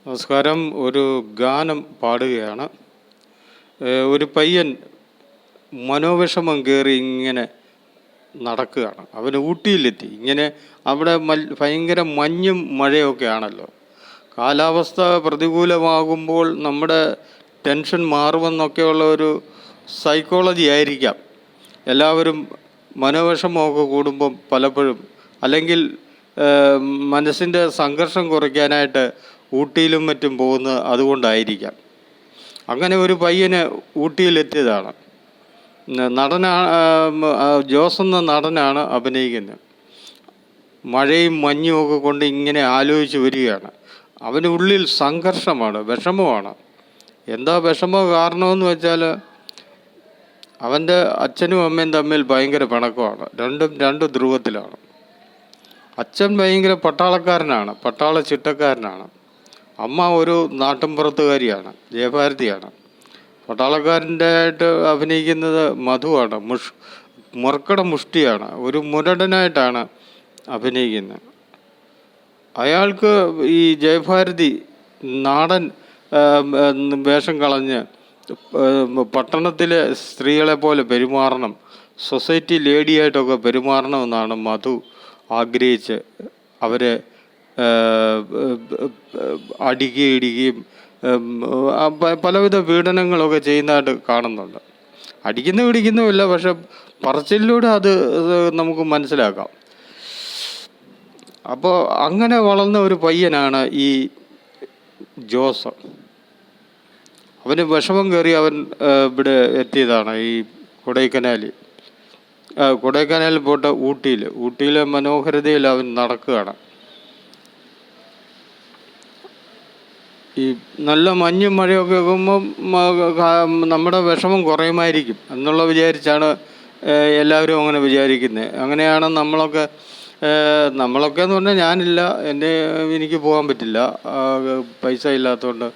നമസ്കാരം. ഒരു ഗാനം പാടുകയാണ്. ഒരു പയ്യൻ മനോവിഷമം കയറി ഇങ്ങനെ നടക്കുകയാണ്. അവന് ഊട്ടിയിലെത്തി. ഇങ്ങനെ അവിടെ ഭയങ്കര മഞ്ഞും മഴയൊക്കെ ആണല്ലോ. കാലാവസ്ഥ പ്രതികൂലമാകുമ്പോൾ നമ്മുടെ ടെൻഷൻ മാറുമെന്നൊക്കെയുള്ള ഒരു സൈക്കോളജി ആയിരിക്കാം. എല്ലാവരും മനോവിഷമമൊക്കെ കൂടുമ്പം പലപ്പോഴും, അല്ലെങ്കിൽ മനസ്സിൻ്റെ സംഘർഷം കുറയ്ക്കാനായിട്ട് ഊട്ടിയിലും മറ്റും പോകുന്നത് അതുകൊണ്ടായിരിക്കാം. അങ്ങനെ ഒരു പയ്യന് ഊട്ടിയിലെത്തിയതാണ്. ജോസ് എന്ന നടനാണ് അഭിനയിക്കുന്നത്. മഴയും മഞ്ഞും ഒക്കെ കൊണ്ട് ഇങ്ങനെ ആലോചിച്ച് വരികയാണ്. അവന് ഉള്ളിൽ സംഘർഷമാണ്, വിഷമമാണ്. എന്താ വിഷമോ കാരണമെന്ന് വെച്ചാൽ, അവൻ്റെ അച്ഛനും അമ്മയും തമ്മിൽ ഭയങ്കര പിണക്കമാണ്. രണ്ട് ധ്രുവത്തിലാണ്. അച്ഛൻ ഭയങ്കര പട്ടാളക്കാരനാണ്, പട്ടാള ചിട്ടക്കാരനാണ്. അമ്മ ഒരു നാട്ടിൻപുറത്തുകാരിയാണ്, ജയഭാരതിയാണ്. പട്ടാളക്കാരൻ്റെ ആയിട്ട് അഭിനയിക്കുന്നത് മധുവാണ്. മുറക്കട മുഷ്ടിയാണ്, ഒരു മുരടനായിട്ടാണ് അഭിനയിക്കുന്നത്. അയാൾക്ക് ഈ ജയഭാരതി നാടൻ വേഷം കളഞ്ഞ് പട്ടണത്തിലെ സ്ത്രീകളെ പോലെ പെരുമാറണം, സൊസൈറ്റി ലേഡിയായിട്ടൊക്കെ പെരുമാറണമെന്നാണ് മധു ആഗ്രഹിച്ച് അവരെ ഇടിക്കുകയും പലവിധ പീഡനങ്ങളൊക്കെ ചെയ്യുന്നതായിട്ട് കാണുന്നുണ്ട്. പിടിക്കുന്നുമില്ല, പക്ഷെ പറച്ചിലൂടെ അത് നമുക്ക് മനസ്സിലാക്കാം. അപ്പോൾ അങ്ങനെ വളർന്ന ഒരു പയ്യനാണ് ഈ ജോസ്. അവന് വിഷമം കയറി അവൻ ഇവിടെ എത്തിയതാണ്, ഈ കൊടൈക്കനാലിൽ പോയിട്ട് ഊട്ടിയിലെ മനോഹരതയിൽ അവൻ നടക്കുകയാണ്. ഈ നല്ല മഞ്ഞും മഴയൊക്കെ ആകുമ്പം നമ്മുടെ വിഷമം കുറയുമായിരിക്കും എന്നുള്ള വിചാരിച്ചാണ് എല്ലാവരും അങ്ങനെ വിചാരിക്കുന്നത്. അങ്ങനെയാണ് നമ്മളൊക്കെ എന്ന് പറഞ്ഞാൽ ഞാനില്ല, എനിക്ക് പോകാൻ പറ്റില്ല, പൈസ ഇല്ലാത്തതുകൊണ്ട്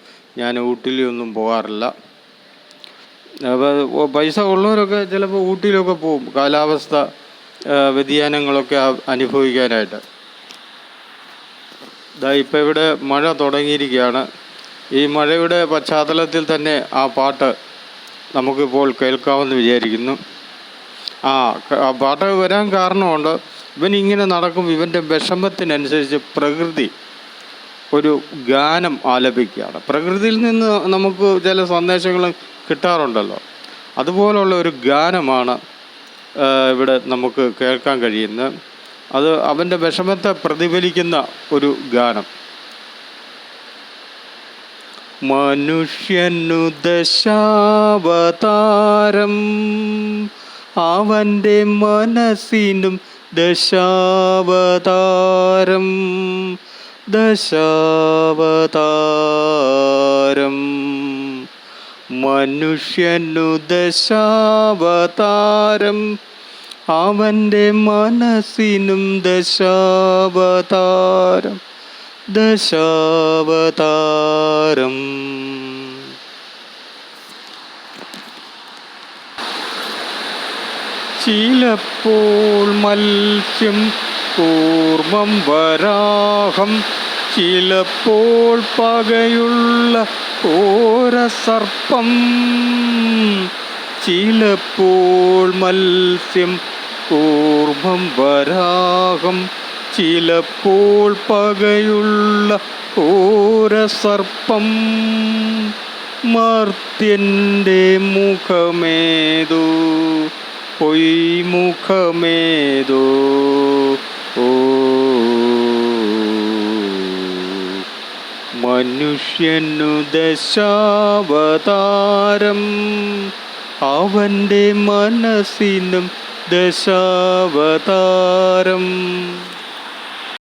ഞാൻ ഊട്ടിയിലൊന്നും പോകാറില്ല. അപ്പോൾ പൈസ ഉള്ളവരൊക്കെ ചിലപ്പോൾ ഊട്ടിയിലൊക്കെ പോകും, കാലാവസ്ഥ വ്യതിയാനങ്ങളൊക്കെ അനുഭവിക്കാനായിട്ട്. ഇപ്പോൾ ഇവിടെ മഴ തുടങ്ങിയിരിക്കുകയാണ്. ഈ മഴയുടെ പശ്ചാത്തലത്തിൽ തന്നെ ആ പാട്ട് നമുക്കിപ്പോൾ കേൾക്കാമെന്ന് വിചാരിക്കുന്നു. ആ പാട്ട് വരാൻ കാരണമുണ്ട്. ഇവനിങ്ങനെ നടക്കും, ഇവൻ്റെ വിഷമത്തിനനുസരിച്ച് പ്രകൃതി ഒരു ഗാനം ആലപിക്കുകയാണ്. പ്രകൃതിയിൽ നിന്ന് നമുക്ക് ചില സന്ദേശങ്ങൾ കിട്ടാറുണ്ടല്ലോ, അതുപോലുള്ള ഒരു ഗാനമാണ് ഇവിടെ നമുക്ക് കേൾക്കാൻ കഴിയുന്നത്. അത് അവൻ്റെ വിഷമത്തെ പ്രതിഫലിക്കുന്ന ഒരു ഗാനം. മനുഷ്യനു ദശാവതാരം, അവൻ്റെ മനസ്സിനും ദശാവതാരം. മനുഷ്യനു ദശാവതാരം, അവൻ്റെ മനസ്സിനും ദശാവതാരം. ചിലപ്പോൾ മത്സ്യം, കൂർമ്മം, വരാഹം, ചിലപ്പോൾ പകയുള്ള ഘോരസർപ്പം. ചിലപ്പോൾ മത്സ്യം, കൂർമ്മം, വരാഹം, ചിലപ്പോൾ പകയുള്ള ഘോരസർപ്പം. മർത്യൻ്റെ മുഖമേതോ പൊയ്മുഖമേതോ, മനുഷ്യനു ദശാവതാരം, അവൻ്റെ മനസ്സിനും ദശാവതാരം.